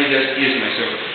just use my server.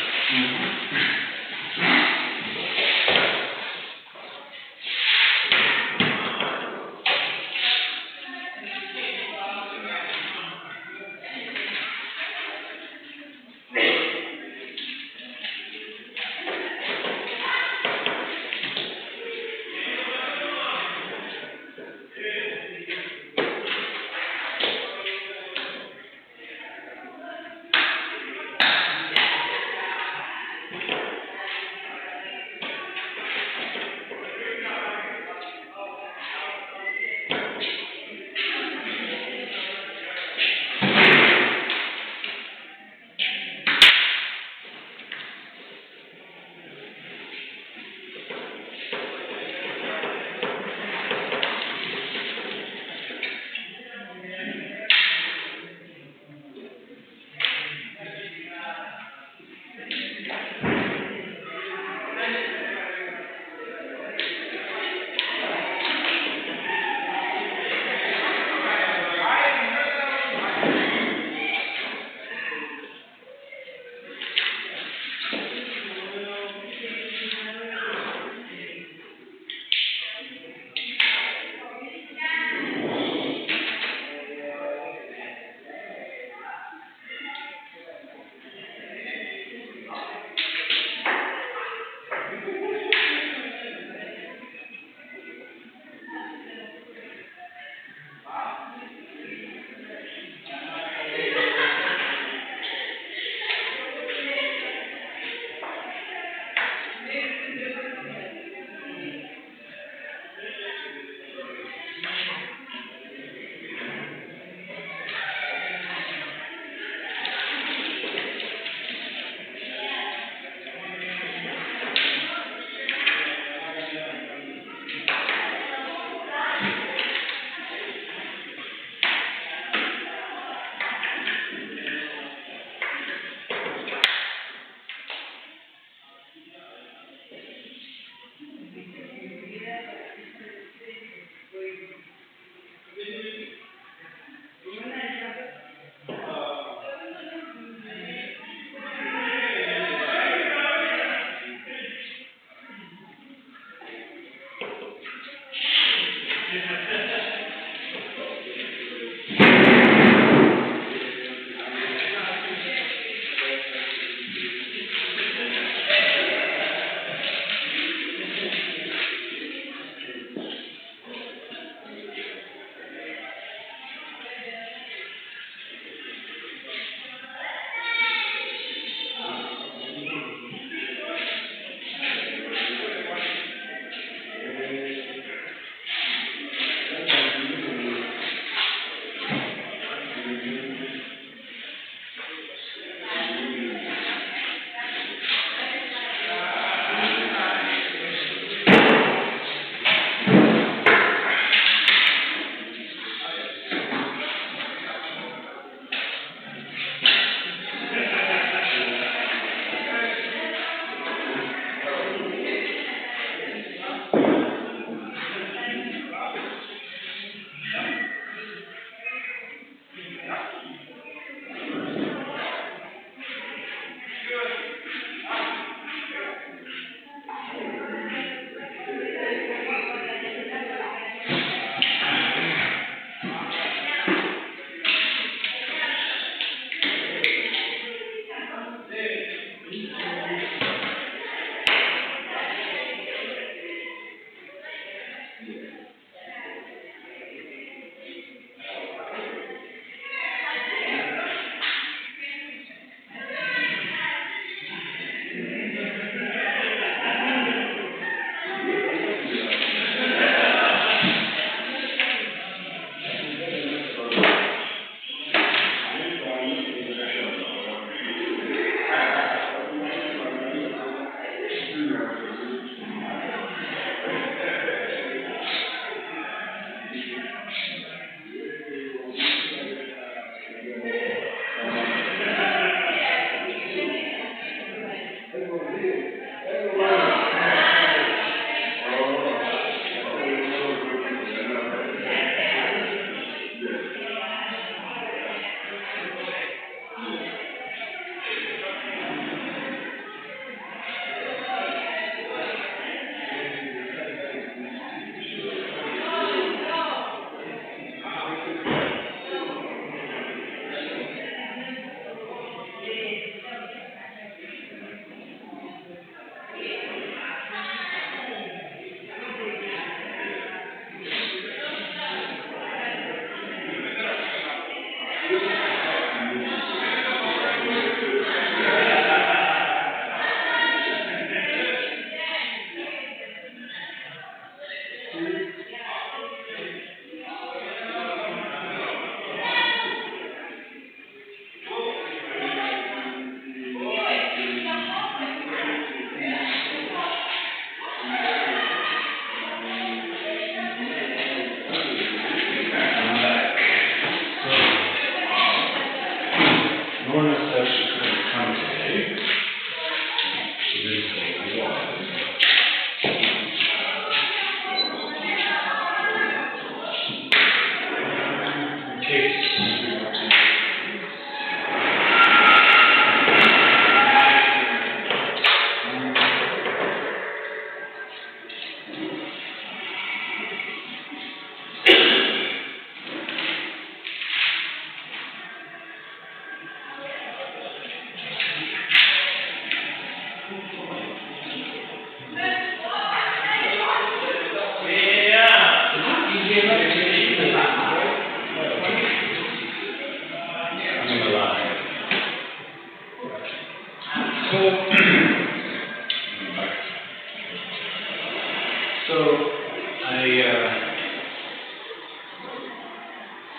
So,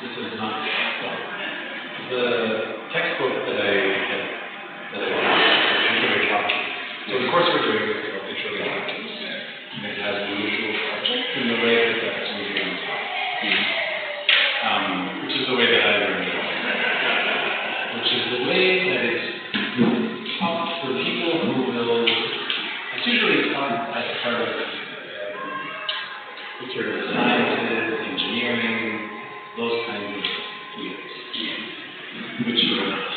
this is not, well, the textbook that I found, Intro Calculus. So the course we're doing is called Intro Calculus. It has the usual subject in the way that that's usually taught, which is the way that I learned it, which is the way that it's taught for people who will, it's usually taught as part of material sciences, engineering, those kinds of fields, which are not.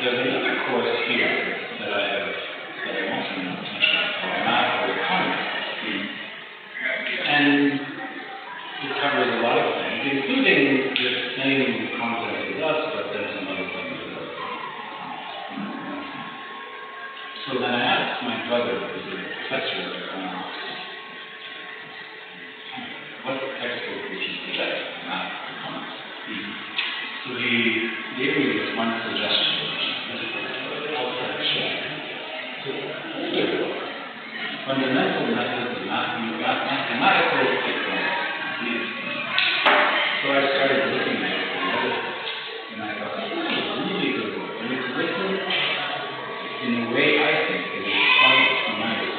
There's another course here that I also know teaching called Math or Economics. And it covers a lot of things, including the same content as us, but then some other things as well. So then I asked my brother, who's a professor of economics, what textbook would you suggest for math or economics? So he gave me this one suggestion, which is Alfred Shen. Fundamental Methods of Mathematical Economics. So I started looking at it and read it, and I thought, this is a really good book. And it's written in a way I think that is quite nice.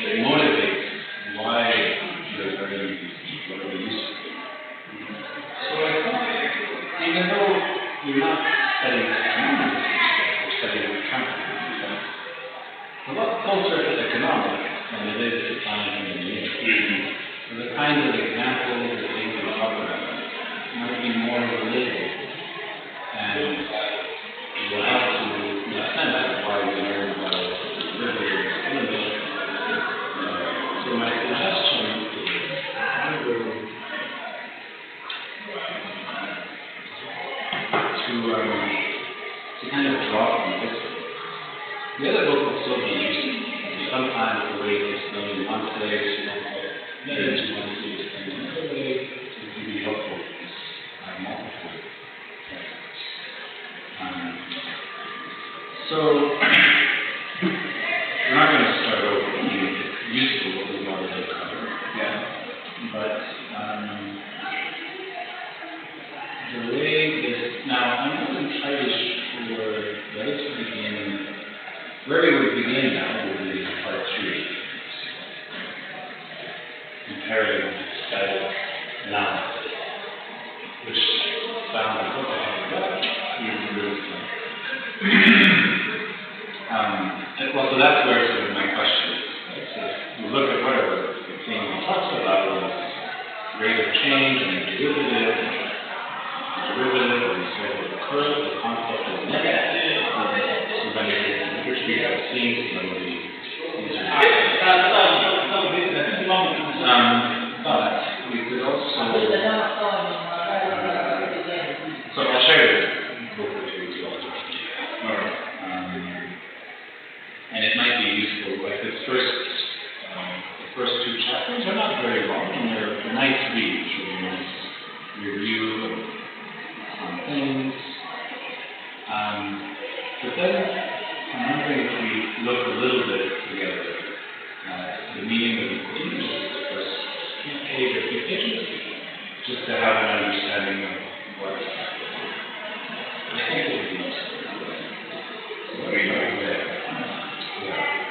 It motivates why they're very useful. So I thought, even though you're not studying economics, you're studying accounting, it's a lot closer to economics than it is to science and engineering. So the kinds of examples that things we talk about might be more relatable, and it will help to understand why we learn about derivatives and limits. So my suggestion is I will to kind of draw from this book. The other book will still be useful. Sometimes the way it's done in one place, you don't quite get it, you want to see it in another way, it can be helpful in multiple ways. So, we're not going to start over. It's useful what we've already covered. Yeah. But the way this, now I'm not entirely sure where to begin. Where we would begin now would be part 3. Comparative static analysis, which sounds like what the heck is that? Well, so that's where sort of my question is. Right? So if you look at whatever the thing we talked about was rate of change and the derivative, or the slope of the curve, the concept is negative, so then which we have seen some of these but we could also so I'll share this book with you as well. And it might be useful, like the first 2 chapters are not very long, and they're a nice read, sort of a nice review of some things. But then I'm wondering if we look a little bit together at the meaning of equations, the first page or 2 pages, just to have an understanding of what I think it would be useful.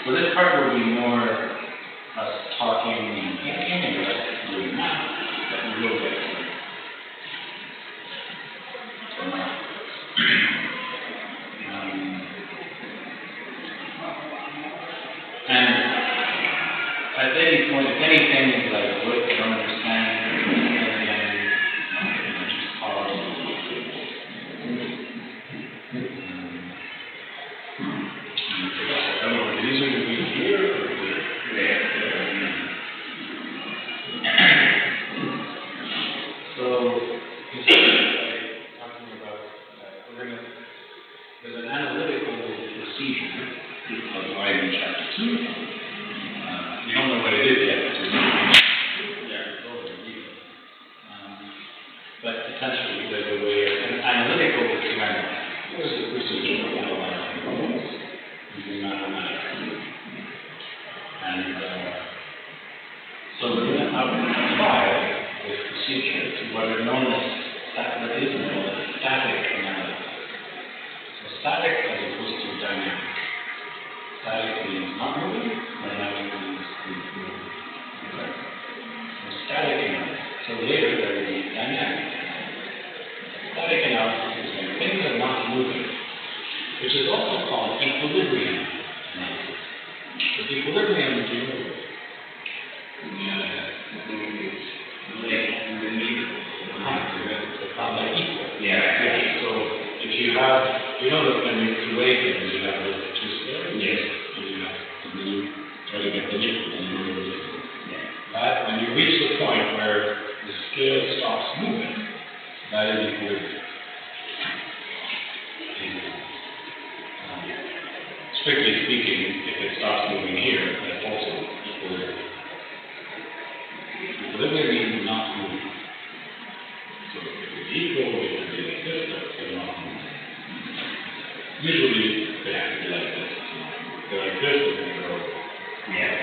So this part will be more us talking and thinking and less doing math, but we will get to and at any point, if anything is like, what you don't understand, then just pause. These are to be here or there. So, talking about, there's an analytical procedure outlined in chapter 2. We don't know what it is yet. But essentially, there's a way of an analytical experiment. which is also called equilibrium. The equilibrium is equal. Yeah. So if you have, you know that when you create things, you have those two scales? Yes. And then you try to get the equal, and you know the equal. Yeah. That, when you reach the point where the scale stops moving, that is equilibrium. Strictly speaking, if it stops moving here, that's also equilibrium. Equilibrium means not moving. So if it's equal, it can be like this, but it's not moving. Usually, they have to be like this. They're like this, and they go. Yeah.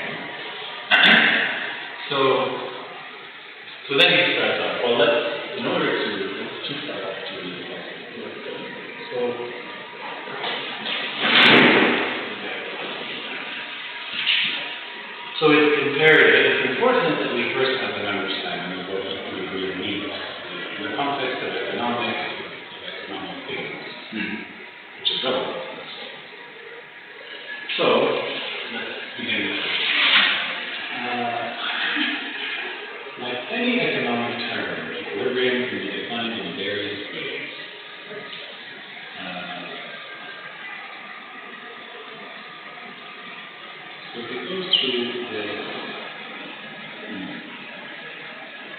So then he starts off. Well, in order to start off to so it's imperative, it's important that we first have an understanding of what equilibrium means in the context of economic things, which is relevant. So, let's begin with this. Like any economic term, equilibrium can be defined in various ways. So if it goes through this,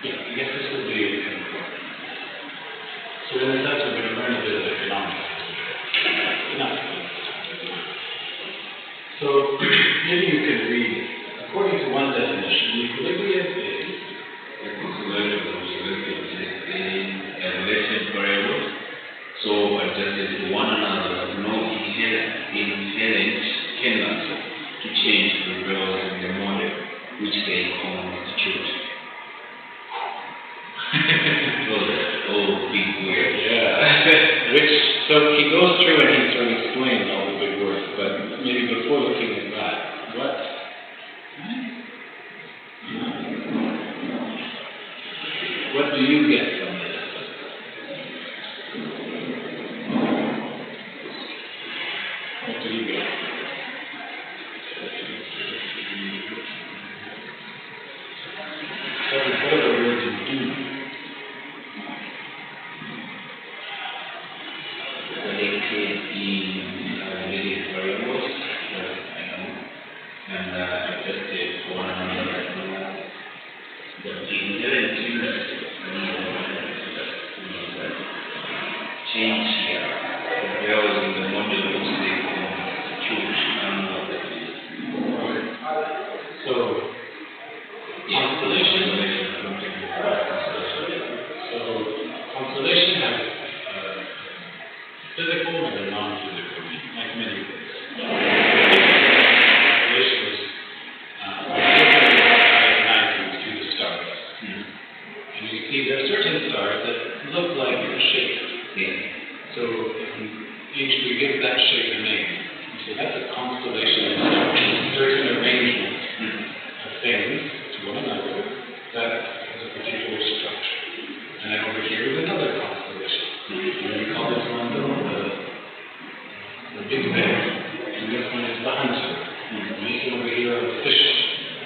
I guess this would be important. So in a sense, we're going to learn a bit of economics. So maybe you could read, according to one definition, equilibrium is related variables, so adjusted to one another, no inherent tendency to change prevails in the model which they constitute. Big word. Yeah. So he goes through and he sort of explains all the big words, but maybe before looking at that, what do you get from this? What do you get? So what are the words you do? Related variables, and adjusted to one another, the inherent tendency change here prevails in the model which they constitute and what that is. So, constellation. So, constellation has physical and a non-physical meaning, like many things. Constellation is looking at night and you see the stars. And you see there are certain stars that look like a shape. So each we give that shape a name. You say that's a constellation of stars. Certain arrangement of things to one another that has a particular structure. And then over here is another constellation. And we call this one the Big Bear. And this one is the Hunter. And this one over here are the fish.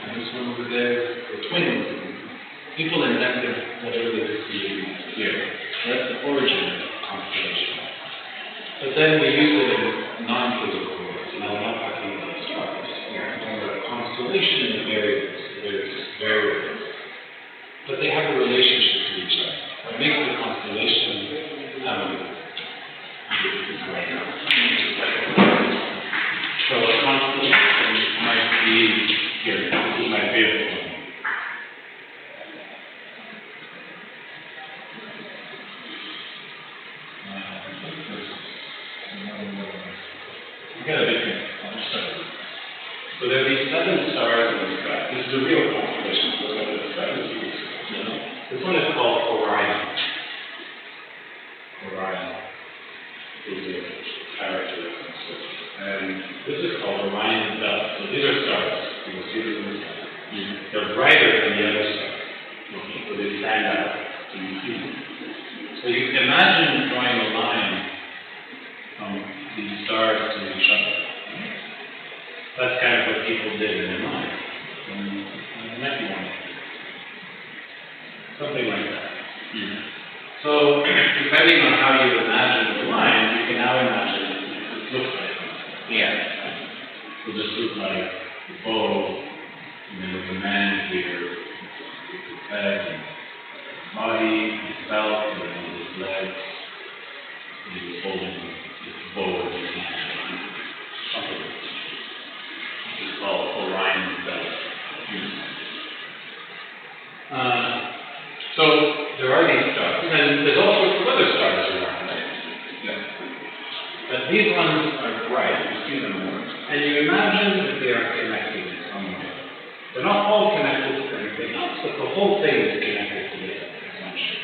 And this one over there the twins. People invented whatever they could see here. That's the origin of constellation. But then we use it in non-physical words. Now we're not talking about stars. We're talking about constellation of variables. There's variables. But they have a relationship to each other. What makes the constellation so a constellation might be here. This is my favorite one. Got a different stars. So there are these 7 stars in the sky. This is a real constellation. So the sky is huge. This one is called Orion. Orion is a character of constellation. And this is called Orion's belt. So these are stars. You will see them in the sky. They're brighter than the other stars. So they stand out. So you see them. So you can imagine drawing a line from these stars to each other. That's kind of what people did in their mind. It might be one. Something like that. So, depending on how you imagine the line, you can now imagine it looks like. Yeah. It will just look like the bow, and then there's a man here, with his head, and his body, his belt, and then his legs, and he's holding this bow in his hand. Something we call Orion's belt. So there are these stars, and there's all sorts of other stars around, right? Yeah. But these ones are bright, you see them more, and you imagine that they are connected in some way. They're not all connected to anything else, but the whole thing is connected together, essentially.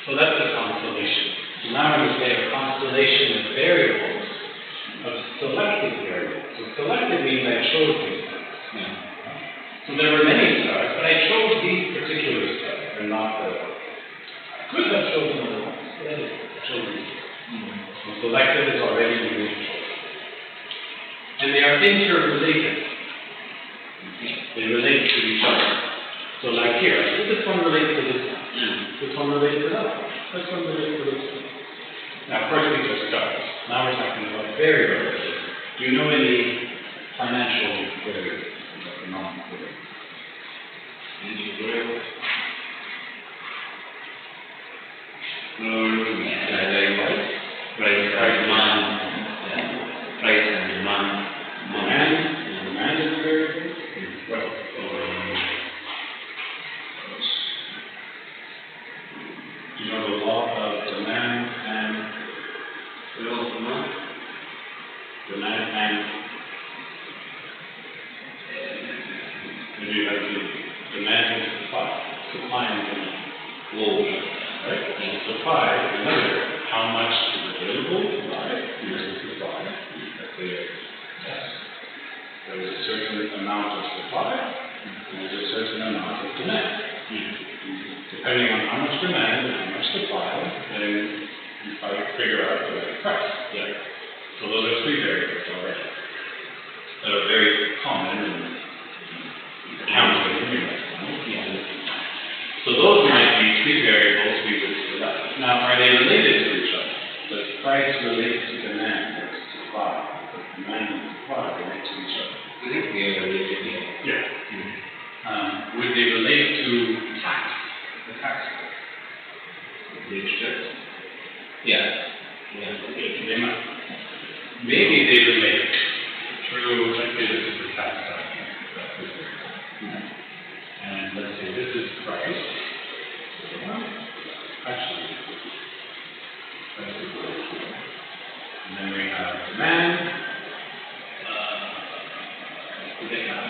So that's a constellation. So now when we say a constellation of variables, of selected variables. So selected means I chose these things. Yeah. So there were many stars, but I chose these particular stars. They're not the. I could have chosen other ones, but I didn't. I chose these. So selected is already the choice. And they are interrelated. They relate to each other. So like here, this one relates to this one. This one relates to that one. This one relates to this one. Now, of course, these are stars. Now we're talking about variables. Do you know any financial variables? Economic variables? Price and demand. Demand is a variable. Well, you know the law of demand and maybe like the demand and supply and demand. Right? And supply, remember how much is available to buy. Here's the supply. Let's say yes. There's a certain amount of supply, and there's a certain amount of demand. Depending on how much demand and how much supply, then you try to figure out the right price. Yeah. So those are three variables already that are very common in accounting and Yeah. So those might be three variables we would select. Now, are they related to each other? Does price relate to demand or supply? Does demand and supply relate to each other? I think they are related, yeah. Yeah. Would they relate to tax? The tax code? Yeah. They might. Maybe they relate through, let's say this is the tax document. And let's say this is price. Actually, price is right here. And then we have demand. They have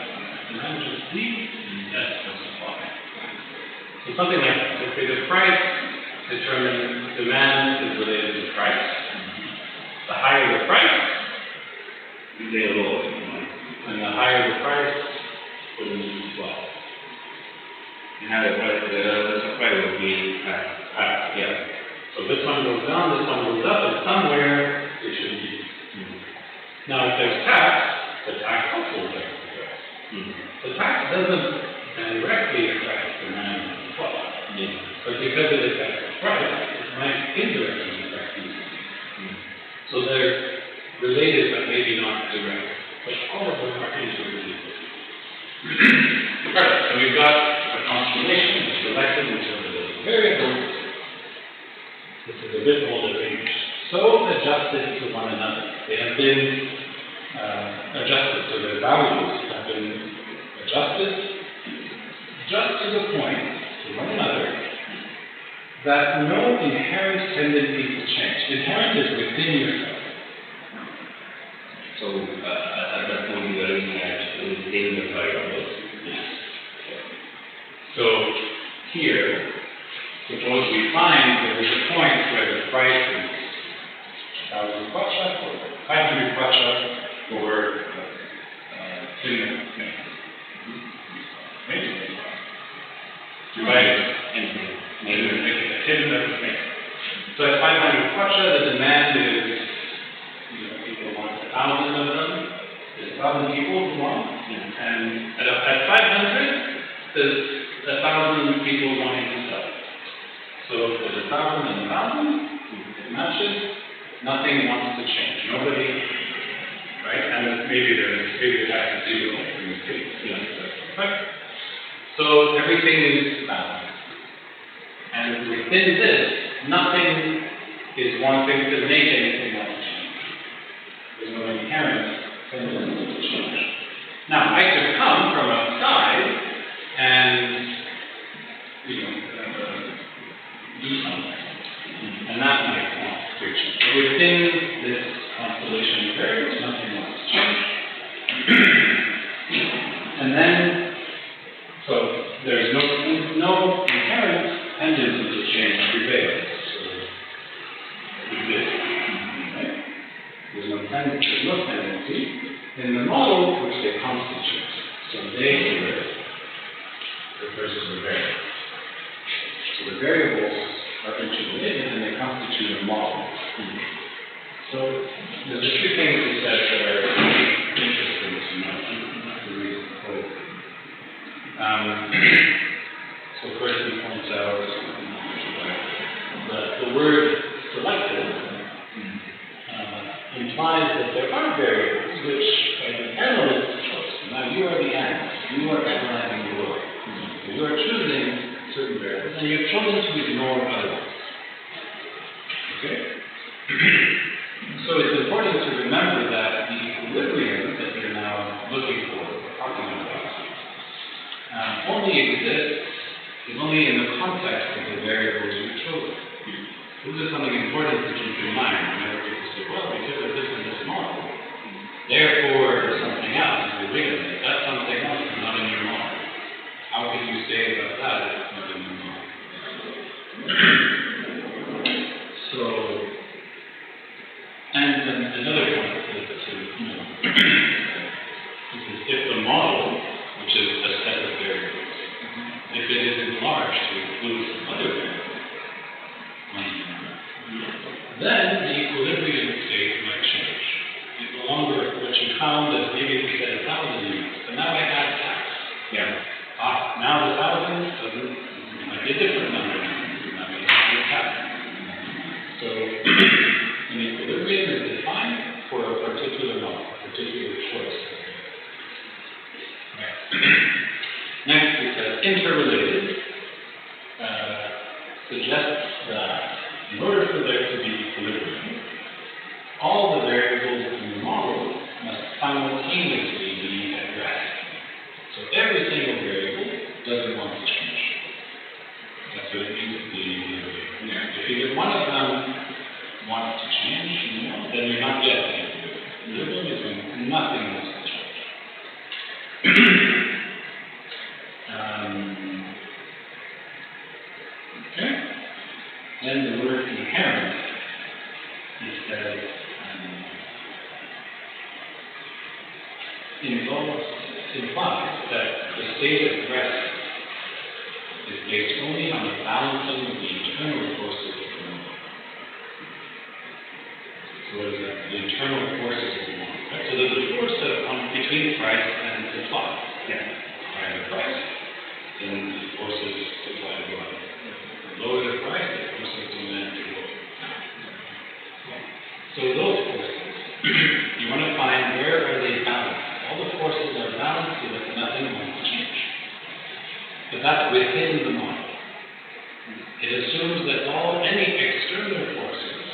demand just D, and that's the supply. So something like that. So if the price determines demand is related to price. The higher the price, They are lower. and the higher the price, the more the supply. And how the supply will be high. Yeah. So this one goes down, this one goes up, and somewhere it should be. Now, if there's tax, the tax also affects the price. The tax doesn't directly affect demand and supply. But because it affects the price, it might indirectly affect these things. So they're related, but maybe not direct. But all of them are interrelated. Alright, so we've got a constellation of selected interrelated variables. This is a bit older English. So adjusted to one another. They have been adjusted, so their values have been adjusted just to the point, to one another, that no inherent tendency to change. Inherent is within yourself. So at that point you are looking at within the variables. Yes. So here, suppose we find there is a point where the price is 1,000 kwacha or 500 kwacha for tin. Divided. Maybe a tin that was made. So at 500 kwacha, the demand is 1,000 people tomorrow, and at 500, there's 1,000 people wanting to sell. So if there's 1,000 and 1,000, it matches, nothing wants to change. Nobody, right? And maybe it has to do in this case. Right? So everything is balanced. And within this, nothing is wanting to make anything else change. There's no inherent tendency to change. Now, I could come from outside and, do something. And that might want to change. But within this constellation of variables, nothing wants to change. And then, so there's no inherent tendency to change prevails. Right? There's no tendency in the model which they constitute. So they here refers to the variable. So the variables are interrelated and they constitute a model. So there's a few things he said that are interesting to know. To read the code. So first he points out that the word selected implies that there are variables which an analyst chose. Now you are the analyst. You are analyzing the world. So you are choosing certain variables and you've chosen to ignore others. Okay? So it's important to remember that the equilibrium that you're now looking for, talking about, only exists, is only in the context of the variables you've chosen. This is something important to keep in mind whenever people say, well, because of this and this model, therefore there's something else. Wait a minute, that's something else that's not in your model. How can you say about that if it's not in your model? So, and another point is to, if the model, which is a set of variables, if it is enlarged to include some other variables, then the equilibrium state might change. It's no longer what you found as maybe we said 1,000 units, but now I add tax. Yeah. Now the 1,000 might be a different number now. Now we have a tax. So an equilibrium is defined for a particular model, a particular choice. Right. Next it says interrelated suggests that in order for there to be equilibrium, all the variables in the model must simultaneously be at rest. So every single variable doesn't want to change. That's what it means to be equilibrium. If either one of them wants to change, then you're not yet in equilibrium. Equilibrium is when nothing wants to change. Okay? Then the word inherent instead implies that the state of rest is based only on the balancing of the internal forces of the model. So what is that? The internal forces of the model. Right? So there's a force between price and supply. Yeah. Higher the price, then the forces supply to go up. Lower the price, the forces demand to go down. So those forces, you want to find where are they balanced. All the forces are balanced so that nothing wants to change. But that's within the model. It assumes that any external forces,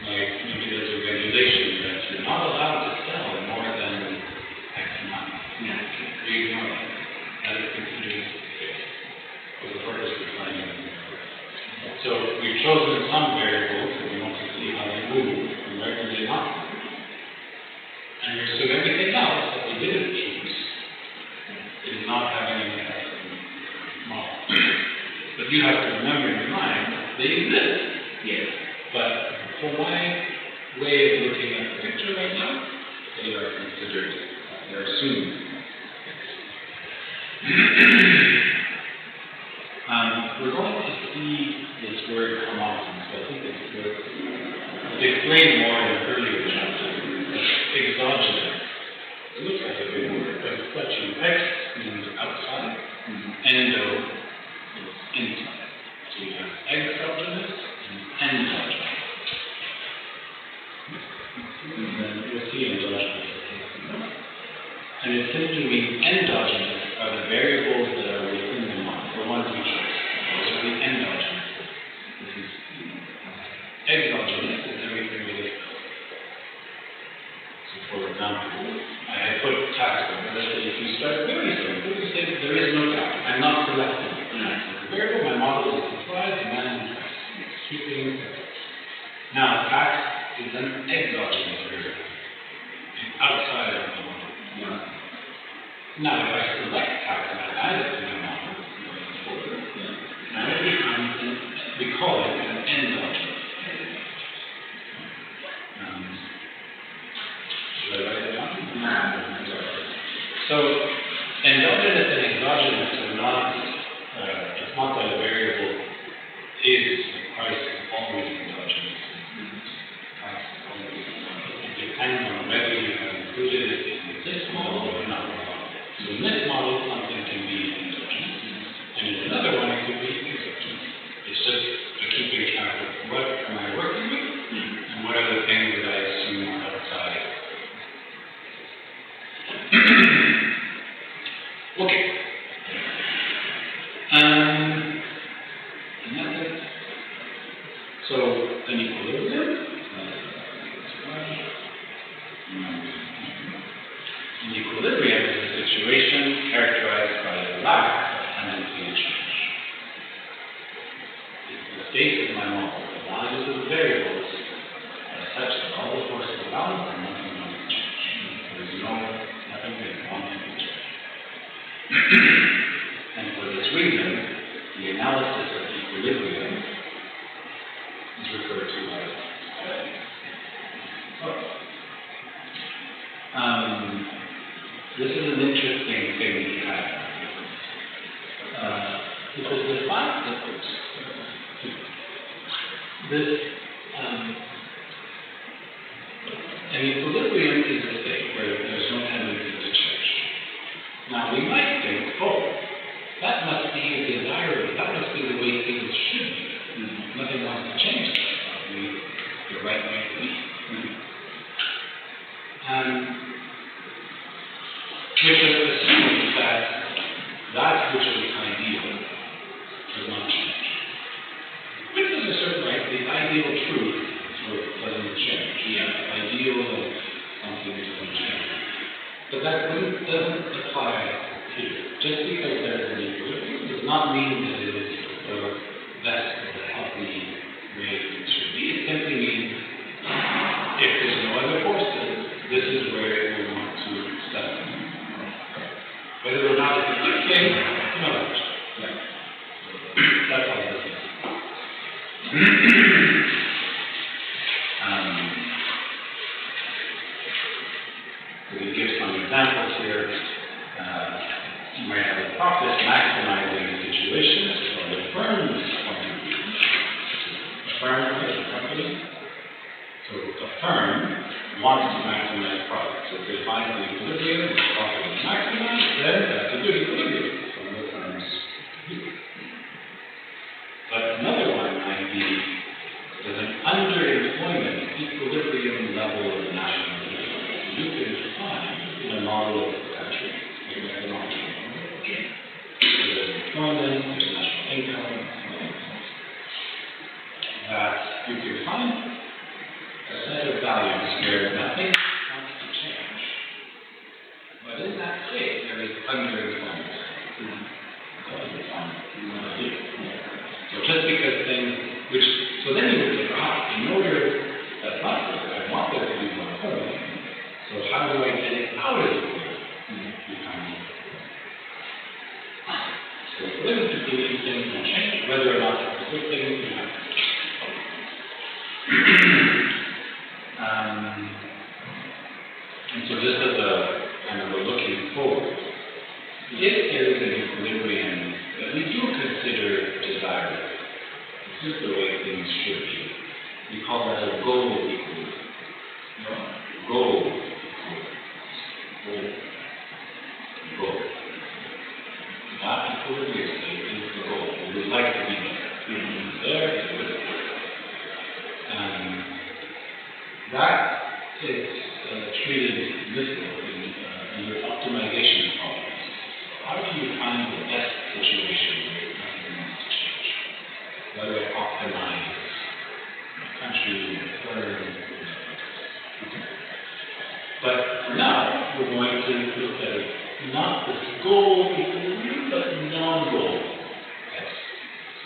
like maybe there's a regulation that you're not allowed to sell more than X amount. We ignore that. That is considered for the purpose of finding them. So we've chosen some variables and we want to see how they move and where do they not move. And so everything else that we didn't choose is not having an effect on the model. But you have to remember in your mind, they exist. Yes. But for my way of looking at the picture right now, they are considered, they're assumed. We're going to see this word come often, so I think it's good. It's explained more in an earlier chapter. Exogenous. It looks like a big word, but it's touching. Ex means outside, endo is inside. So you have exogenous and endogenous. And then you'll see endogenous. And it simply means endogenous are the variables that are within the mind, the ones we choose. Those are the endogenous. This is exogenous is everything that is built. So for example, I had put tax over that if you start very simple, you say that there is no tax. I'm not selecting it. The variable, my model is supply, demand, and price. It's keeping now tax is an exogenous variable. It's outside of the model. Now if I select tax and I add it to my model, now it becomes we call it an endogenous. Should I write it down? So endogenous and exogenous are not, it's not that a variable is, the price is always endogenous. Price is always endogenous. It depends on whether you have included it in this model or not. So in this model, something can be endogenous, and in another one, it could be exogenous. It's just keeping track of what am I working with, and what are the things that I assume are outside. Okay. And that's it. So an equilibrium. An equilibrium is a situation characterized by a lack of tendency to change. It's the state of my model. The values of the variables are such that all the forces are balanced and nothing wants to change. There is nothing that wants to change. And for this reason, the analysis of equilibrium is referred to as this is an interesting thing to have. Because the fact that an equilibrium is a state where there's no tendency to change. Now we might think, oh, that must be desirable, that must be the way things should be. Nothing wants to change that. That would be the right way to be. Which assumes that which is ideal does not change. Which is a certain right, the ideal truth doesn't change. Yeah, the ideal of something doesn't change. But that doesn't apply here. Just because there's an equilibrium does not mean that it is the best or the healthy way it should be. It simply means if there's no other forces, this is where it will want to settle. Whether or not it's a good thing, another question. Yeah. That's all this is. We can give some examples here. You might have a process maximizing a situation from the firm's point of view. A firm is a company. So a firm wants to maximize profit. So if they find the equilibrium, the profit is maximized, then that's a good equilibrium from the firm's view. But another one might be there's an underemployment equilibrium level of the national income. You can find in a model of the country, like an economic model, there's employment, there's national income, that you can find a set of values where nothing wants to change. But in that state, there is underemployment. So just because things, so then you would say, in order, that's not good. I want there to be more employment. So how do I get it out of the equilibrium? So equilibrium to do these things can change, whether or not it's a good thing, you have to change. And so just as a kind of a looking forward, if there is an equilibrium that we do consider desirable, this is the way things should be. We call that a goal equilibrium. Goal equilibrium. That is treated in this book under optimization problems. How do you find the best situation where nothing wants to change? How do I optimize my country, my firm? Okay. But for now, we're going to look at it not as goal equilibrium, but non-goal. Okay.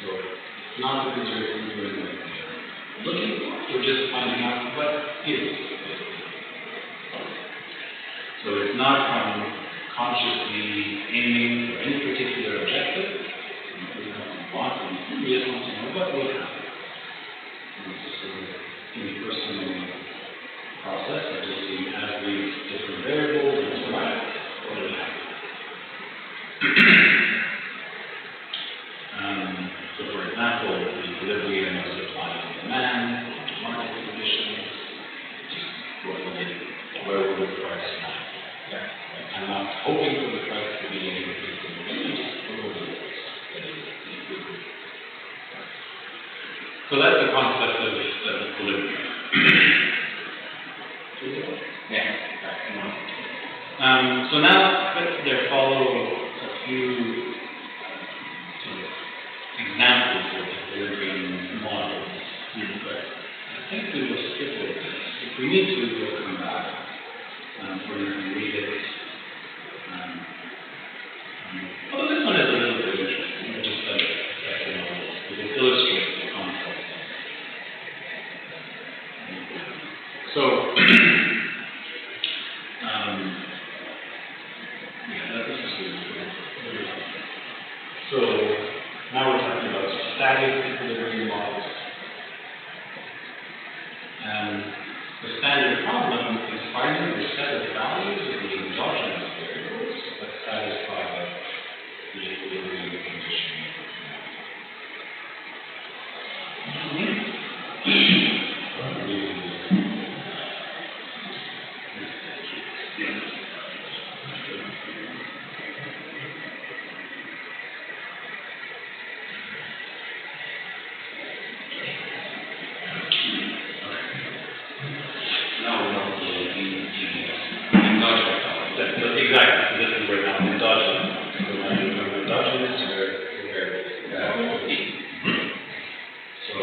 So it's not the conservative equilibrium we're looking for. We're just finding out what is it. So it's not from consciously aiming for any particular objective. We don't want to, we just want to know what will happen. It's just sort of impersonal process of just seeing as these different variables and interact, what will happen. So for example, the equilibrium of supply and demand, market conditions, where will the price lie? Yeah. I'm not hoping for the price to be any particular thing, just below the price. So that's the concept of equilibrium. Yeah. So now there follow a few examples of equilibrium models. But I think we will skip over this. If we need to, we'll come back. Or you can read it. Although this one is a little bit interesting. I'll just study it because it illustrates the concept. So, this is good. So, now we're talking about static equilibrium models. The standard problem is finding the set of values of the endogenous variables that satisfy the equilibrium condition. Exactly. This is where now endogenous. So now you remember endogenous So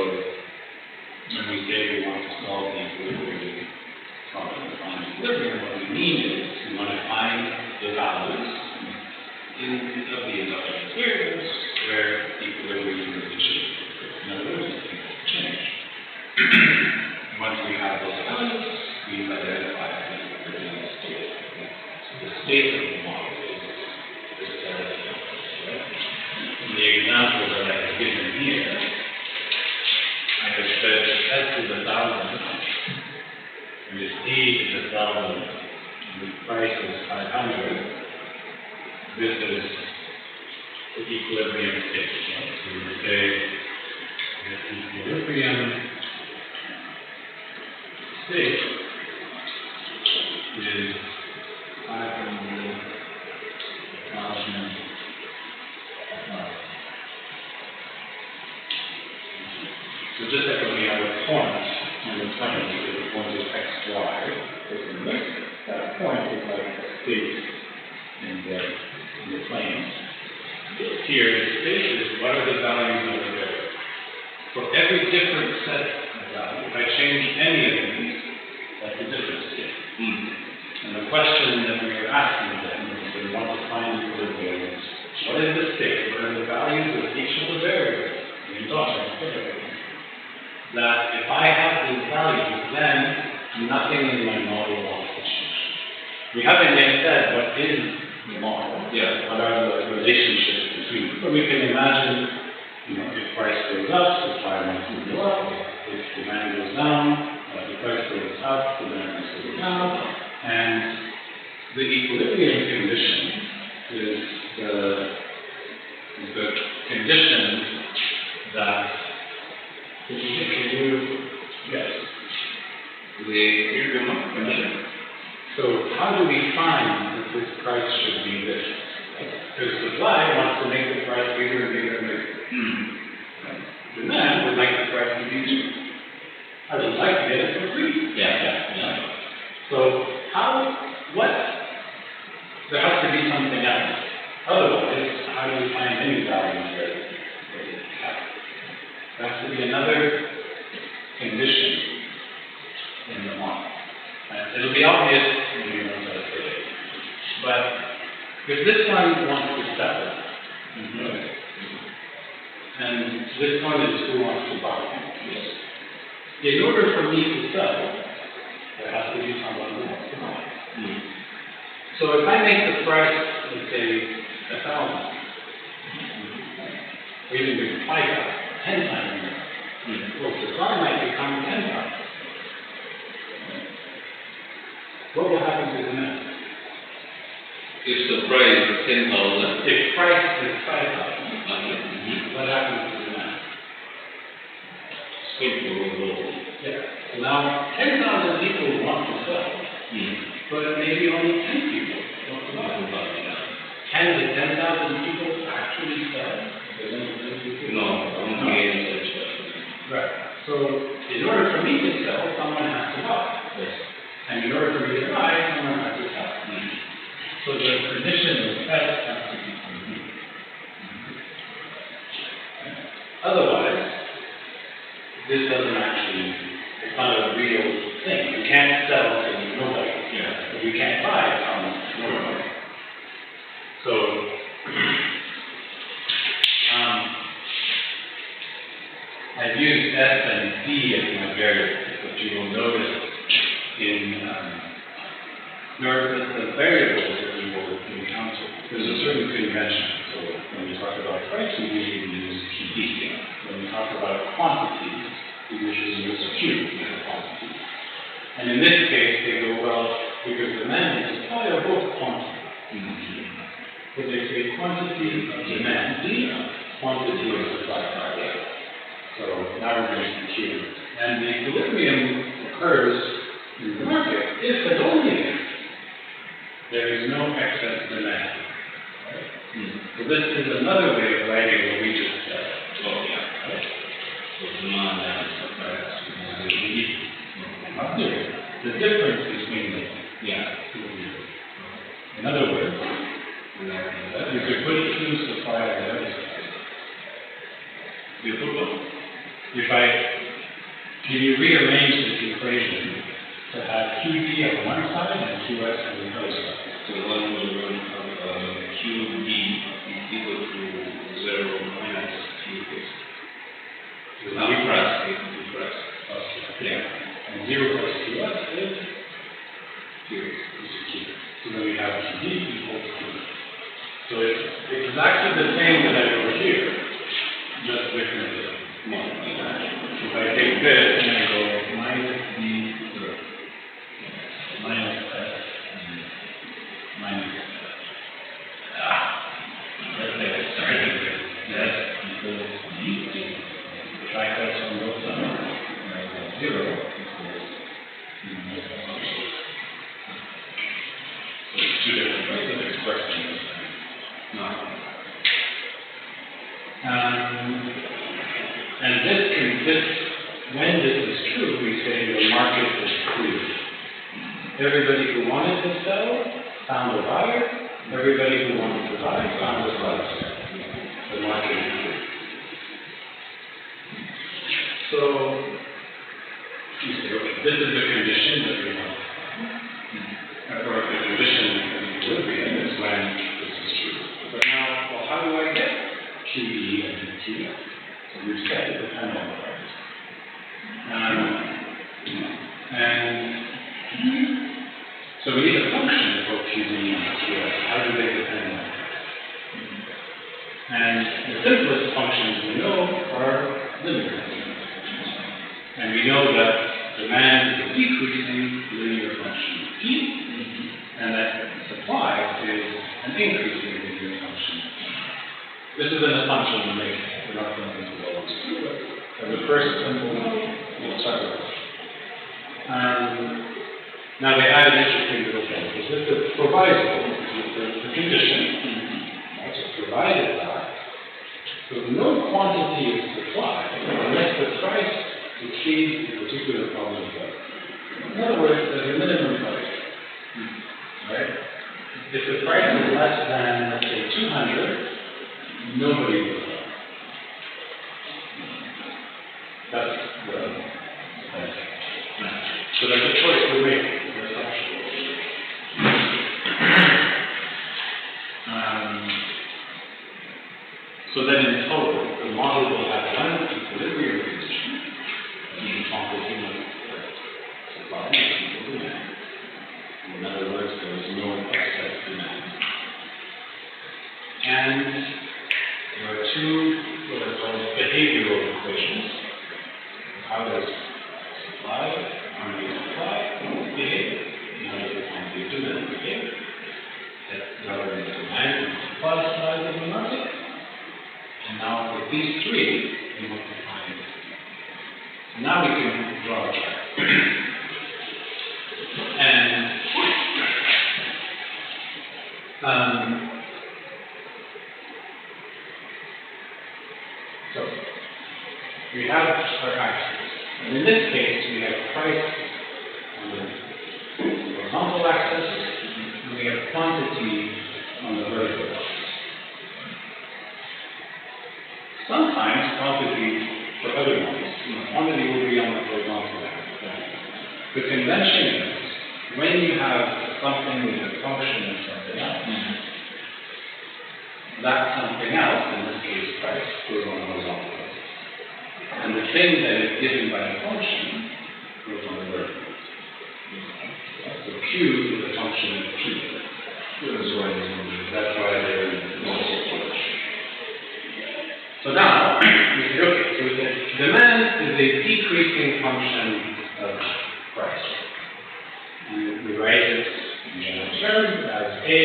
when we say we want to solve the equilibrium problem, find equilibrium, what we mean is we want to find the values of the endogenous variables where equilibrium is achieved. In other words, things change. Once we have those values, we've identified the equilibrium state. The state of the model is static. In the example that I have given here, I have said S is 1,000, and if D is 1,000, and the price is 500, this is the equilibrium state. So we would say the equilibrium state is 500,000. So just like when we have a point on the plane, the point is x, y, that point is like a state in the plane. Here, the state is what are the values over there. For every different set of values, if I change any of these, that's a different state. And the question that we are asking then is we want to find equilibrium. What is the state? What are the values of each of the variables, the endogenous variables? That if I have these values, then nothing in my model wants to change. We haven't yet said what is the model. Yeah. What are the relationships between? But we can imagine, if price goes up, supply wants to go up. If demand goes down, the price goes up, demand wants to go down. And the equilibrium condition is the condition that yes. The equilibrium condition. So how do we find that this price should be this? Because supply wants to make the price bigger and bigger and bigger. Demand would like the price to be cheap. I would like to get it for free. Yeah. So what, there has to be something else. Otherwise, how do you find any value for cap? There has to be another condition in the model. And it'll be obvious when you know how to say it. But if this one wants to sell, and this one is who wants to buy, in order for me to sell, there has to be someone who wants to buy. So if I make the price, let's say, 1,000, or even maybe 5,000, 10 times more, well, the car might become 10,000. What will happen to demand? If the price is 10,000, If price is 5,000, what happens to demand? still go low. Yeah. So now 10,000 people want to sell, but maybe only 10 people want to buy. Can the 10,000 people actually sell? There's only 10 people. No, don't create such a. Right. So in order for me to sell, someone has to buy. Yes. And in order for me to buy, someone has to sell. So the condition of S has to be complete. Otherwise, this doesn't actually, it's not a real thing. You can't sell to nobody. Yeah. If you can't buy from nobody. So, I've used S and D as my variables, but you will notice in the variables that we will encounter, there's a certain convention. So when we talk about price, we usually use PD. When we talk about quantities, we usually use Q as a quantity. And in this case, they go, well, because demand and supply are both quantity. So they say quantity of demand D, quantity of supply R. So now we're going to Q. And the equilibrium occurs in the market if and only if there is no excess demand. Right? So this is another way of writing what we just said. Oh, yeah. Right? So demand and supply has to be Not there. The difference between the yeah. in other words, you could put Q supply on the other side. You put what? If you rearrange this equation to have QD on one side and QS on the other side. So one will run QD is equal to 0 minus QS. So Now zero price is price. yeah. And 0 plus QS is QS. Q. So then we have QD equals Q. So it's exactly the same that I wrote here, just differently. If I take this and I go minus D minus S minus let's say I started with S equals D. Subtract S from both sides. And I go 0 equals so it's two different ways of expressing this. And when this is true, we say the market is clear. Everybody who wanted to sell found a buyer. Everybody who wanted to buy found a seller. The market is clear. So, you say, okay, this is the condition that we want. Or the condition of equilibrium is when this is true. But now, well, how do I get QE and QS? So we've set it depend on the price. And so we need a function for QD and QS. How do they depend on it? And the simplest functions we know are linear functions. And we know that demand is a decreasing linear function P, and that supply is an increasing linear function. This is an assumption we make. We're not going into all this. As a first simple, we'll start with this. Now they add an interesting little thing. Because this is proviso, this is the condition. That's provided that. So no quantity is supplied unless the price exceeds the particular problem. In other words, there's a minimum price. nobody will know. That's the thing. So there's a choice we're making. There's actually. So then in total, the model will have one equilibrium condition, being quantity of supply and equal demand. In other words, there is no excess demand. And there are two what are called behavioral equations. How does quantity of supply behave? How does the quantity of demand behave? That governs the demand and supply side of the market. And now for these three, we want to find. So now we can draw a chart. And so we have our axes. And in this case, we have price on the horizontal axis, and we have quantity on the vertical axis. Sometimes quantity for other ones, quantity will be on the horizontal axis. The convention is when you have something with a function of something else, that something else, in this case price, goes on the horizontal axis. And the thing that is given by a function goes on the vertical axis. So Q is a function of P. That's why they're multiple. So now, we say, okay, so we say demand is a decreasing function of price. And we write it in general terms as A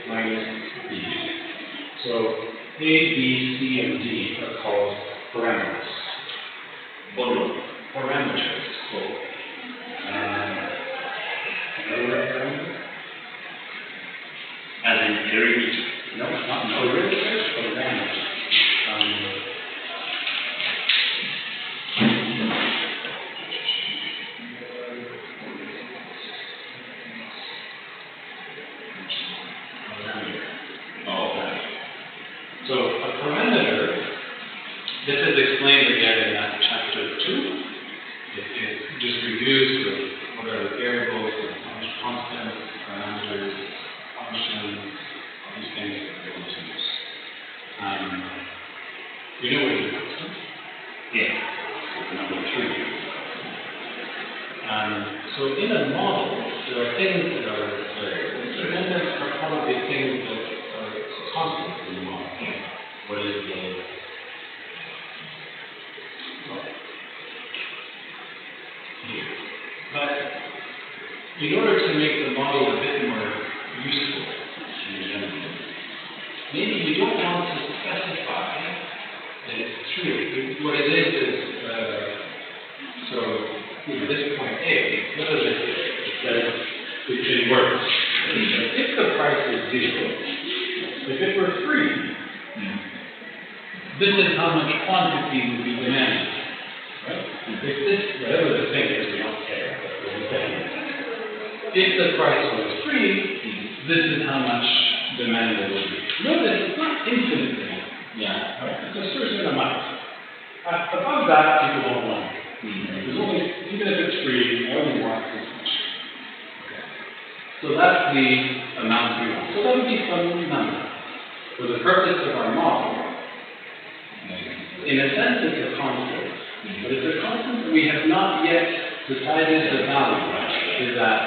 minus B. So A, B, C, and D are called parameters. Parameters. Another word parameter? As in perimeter? No, not parameters, parameters. So a parameter, this is explained again in that chapter 2. It just reviews what are the variables, constants, parameters, functions, all these things that we're going to use. You know what is a constant? Yeah. So number 3. So in a model, there are things that are variables, and then there are probably things that are constants in the model. What is the here? But in order to make the model a bit more useful, maybe you don't want to specify that it's true. What it is so this point A, what does it say? It says it works. If the price is 0, if it were free, this is how much quantity would be demanded, right? If this, whatever the thing is, we don't care, but the thing is, if the price was free, this is how much demand there would be. Notice it's not infinitely, right? It's a certain amount. Above that, people don't want it. There's only, even if it's free, I only want this much. Okay. So that's the amount we want. So that would be some number. For the purpose of our model, in a sense, it's a constant, but it's a constant we have not yet decided the value of. Is that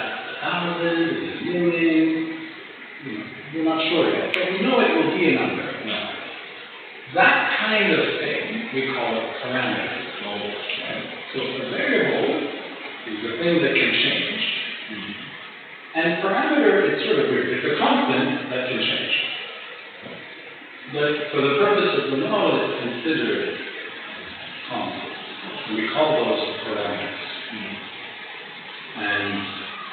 1,000? Is it million? We're not sure yet, but we know it will be a number. That kind of thing we call a parameter. So a variable is the thing that can change, and parameter is sort of weird. It's a constant that can change. But for the purpose of the model, it's considered constant. And we call those parameters. And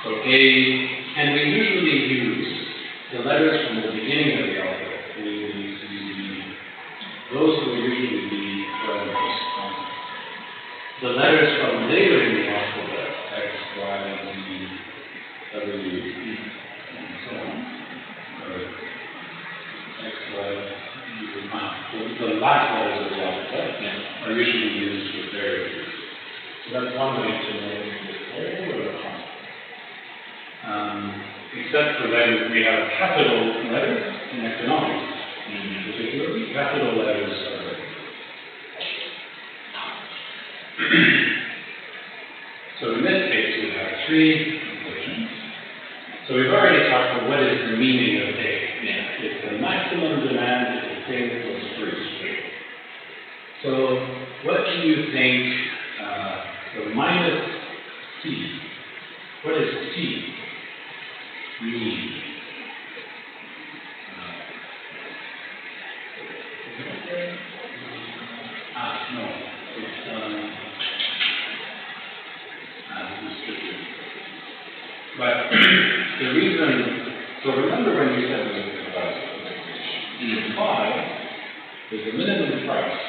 so and we usually use the letters from the beginning of the alphabet. Those will usually be parameters, constants. The letters from later in the alphabet, X, Y, Z, W, and so on, or X, Y, U, So that's one way to know if it's variable or not. Except for then we have capital letters in economics, particularly capital letters are variable. So in this case, we have three equations. So we've already talked about what is the meaning of A. Yeah. It's the maximum demand if the thing was free. So what do you think, so minus C, what does C mean? No, it's restricted. But the reason, so remember when we said we were about the supply is the minimum price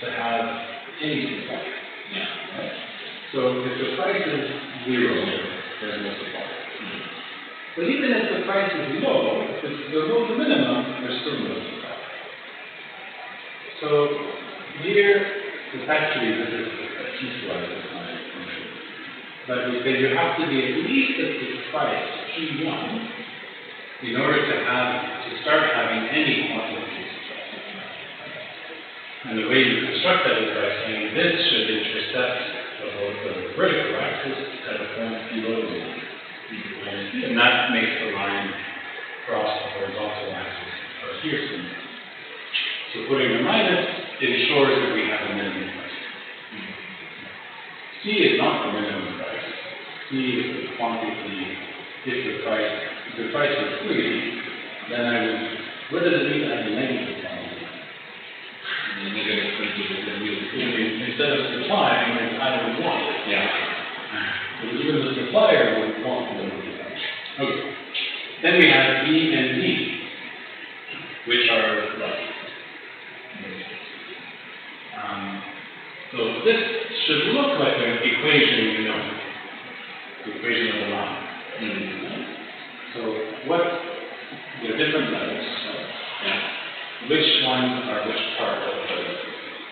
to have any supply. Yeah. Right? So if the price is 0, there's no supply. But even if the price is low, if it's below the minimum, there's still no supply. So here, it's actually, this is a piecewise defined function. But we say you have to be at least at the price P1 in order to start having any quantity supply. And the way you construct that is by saying this should intersect the vertical axis at a point below the line. And that makes the line cross the horizontal axis or here. So putting a minus ensures that we have a minimum price. C is not the minimum price. C is the quantity if the price is free, then I would, what does it mean to have a negative quantity? The negative quantity is the real. Instead of supply, I would want it. Yeah. So even the supplier would want the negative price. Okay. Then we have B and D, which are like. So this should look like an equation you know, the equation of the line. So what, there are different letters, right? Yeah. Which ones are which part of the,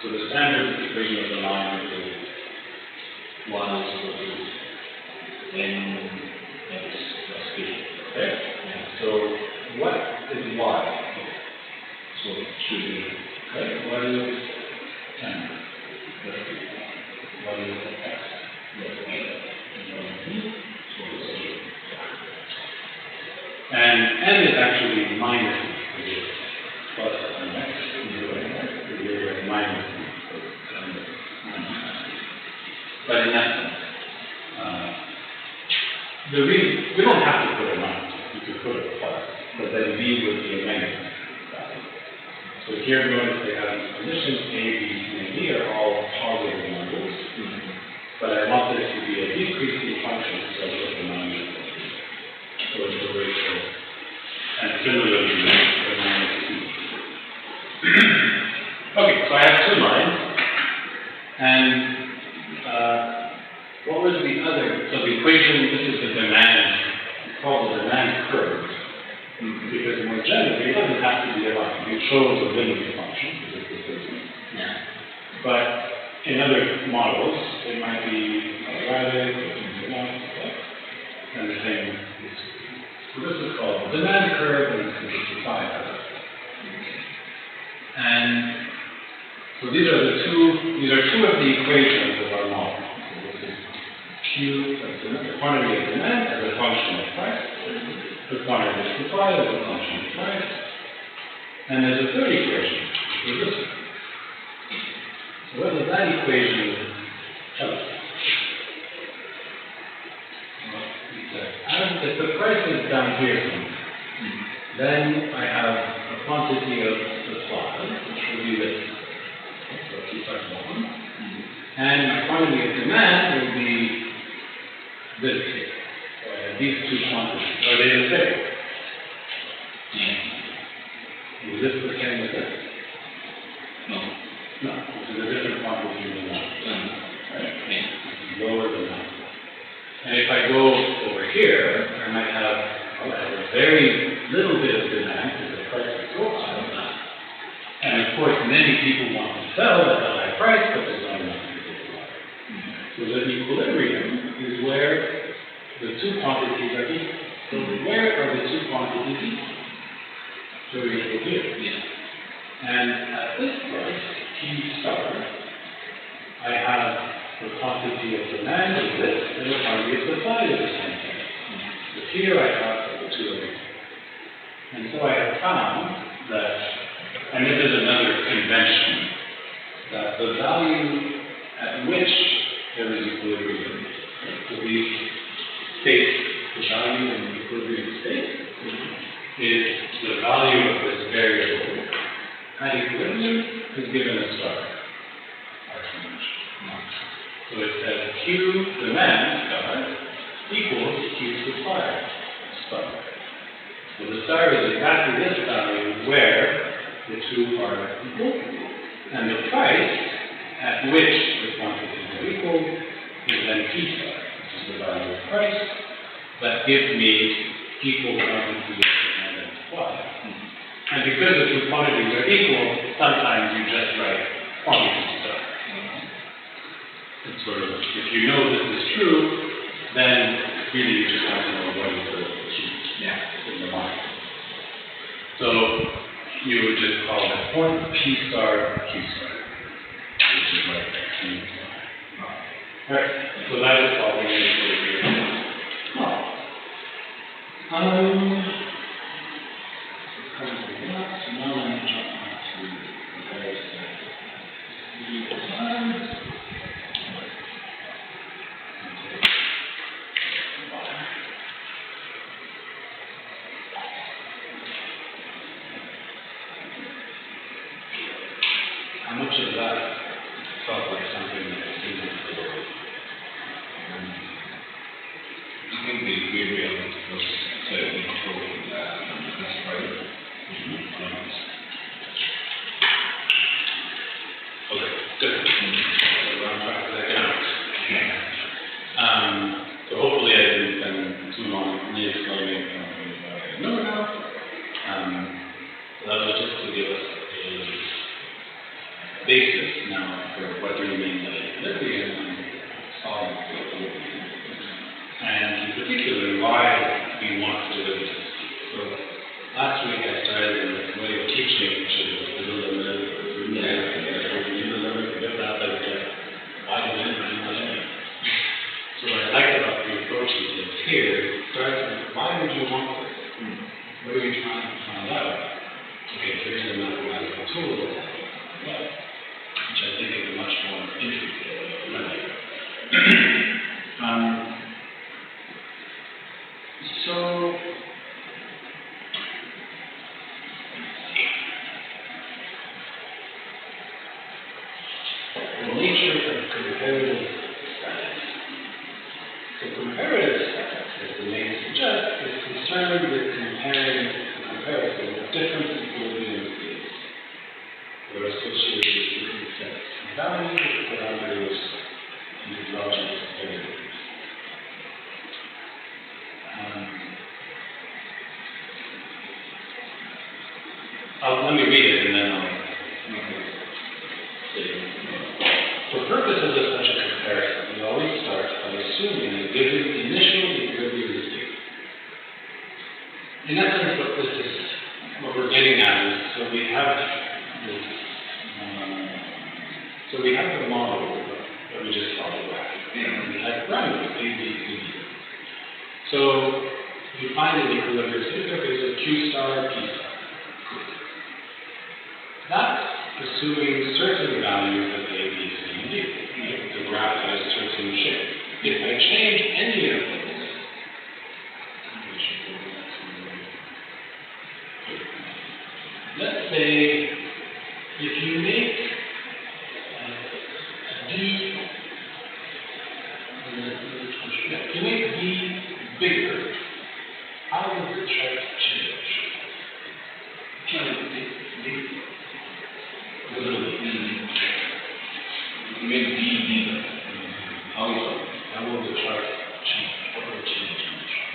so the standard equation of the line is 1 is equal to n x plus b. okay? Yeah. So what is y? So it should be Okay, what is 10? plus b. What is x? Plus a. So it's 0. And n is actually minus plus mx, zero is minus m. But in essence, the reason, we don't have to put a minus, we could put a plus, but then b would be a negative value. So here notice they have conditions a, b, c, and d are all positive numbers, but I want this to be a decreasing function, so I put the minus. So it's a ratio. And similarly, the minus 2. Okay, so I have two lines. And what was the other? So the equation, this is the demand, it's called the demand curve. Because more generally, it doesn't have to be a line. You chose a linear function, because it's the business. Yeah. But in other models, it might be quadratic or something else, okay? And the same is. So this is called the demand curve, and this is the supply curve. And so these are two of the equations of our model. So this is Q, the quantity of demand as a function of price, the quantity of supply as a function of price, and there's a third equation, which is this one. So what does that equation tell us? If the price is down here somewhere, then I have a quantity of supply, which will be this. So keep that one. And my quantity of demand will be this here. So I have these two quantities. Are they the same? Yeah. Is this the same as this? No. No, this is a different quantity than that. Right? Yeah. This is lower than that. And if I go over here, I might have a very little bit of demand because the price is so high. And of course, many people want to sell at a high price, but there's not enough people to buy. So So the equilibrium is where the two quantities are equal. So where are the two quantities equal? So we equal here. Yeah. And at this point, T star, I have the quantity of demand is this, and the quantity of supply is the same thing. So here I have the two of them. And so I have found that, and this is another convention, that the value at which there is equilibrium, so we state the value in the equilibrium state is the value of this variable at equilibrium is given a star. So it says Q demand star equals Q supply star. So the star is exactly this value where the two are equal, and the price at which the quantities are equal is then P star, which is the value of price, that gives me equal quantities of demand and supply. And because the two quantities are equal, sometimes you just write quantity star. It's sort of, if you know this is true, then really you just want to know what is the Q in the market. So you would just call that point P star Q star, which is like Q star. Alright, so that is solving the equilibrium. So now let me jump back to the various times. How much of that felt like something that was in the world? I think the equilibrium was certainly controlling that's right. Okay, good. So we're on track with economics. So hopefully I didn't spend too long re-explaining what I know now. So that was just to give us a basis now for what do we mean by equilibrium and solving for equilibrium. And in particular, why we want derivatives. So last week I started in this way of teaching, which is the limit, why do we So what I like about the approach is here, it starts with why would you want this? What are you trying to find out? Okay, here's a mathematical tool, which I think is a much more interesting method. So the nature of comparative statics. So comparative statics, as the name suggests, is concerned with comparing the comparison of different equilibrium states that are associated with different sets of values, parameters, and exogenous variables. Let me read it and then I'll say it. For purposes of such a comparison, we always start by assuming a given initial equilibrium state. In essence, what we're getting at is, so we have this, so we have the model that we just talked about. We have parameters, A, B, C, D. So you find an equilibrium state, okay, so Q star, P star. That's assuming certain values of A, B, C, and D. The graph has certain shape. If I change any of those, let's say if you make D, if you make D bigger, how does the chart change? You make D bigger. How will the chart change? What will change in the chart?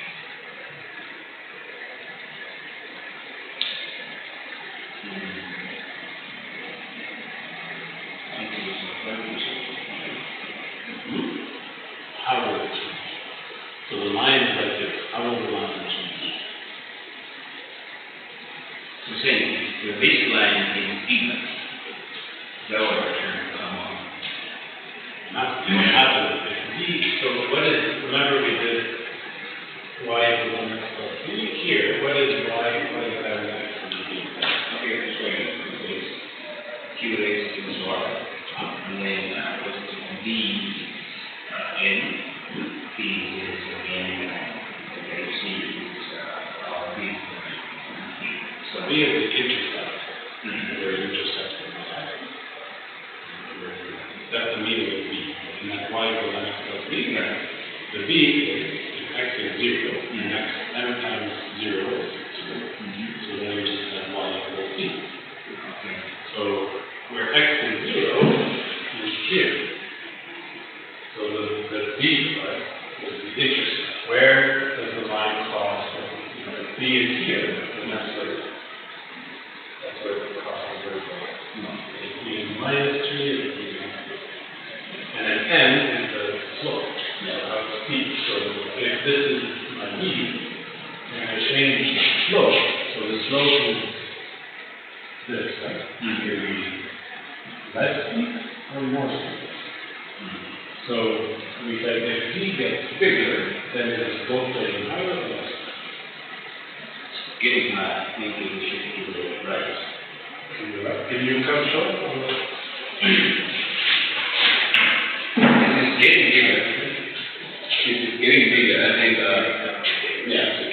I think it's a line is like this, how will the line change? I'm saying the baseline is bigger. That was our term, come on. Not what happens if B, so what is, remember we did y equals underscore B here, what is y, what is that next to B? Okay, so it's Q raised to the y, and then what's it, D, N, P is N, okay, C is B. So B is the intercept, where it intersects the y. That's the meaning of B, and that's y equals underscore B. The B is x is 0, and x m times 0 is 0. So then we just have y equals B. Okay. So where x is 0 is here. So the B part is the intercept. Where does the line cross? If B is here, then that's where it crosses the vertical. If B is minus 3, it's B is 3. And then n is the slope of speed. So if this is my B, I'm going to change the slope. So the slope is this, right? Here we less speed or more speed. So we said if B gets bigger, then it is both getting higher or less. Getting high, maybe we should do the right. Can you come short? This is getting bigger. This is getting bigger. I think, Yeah.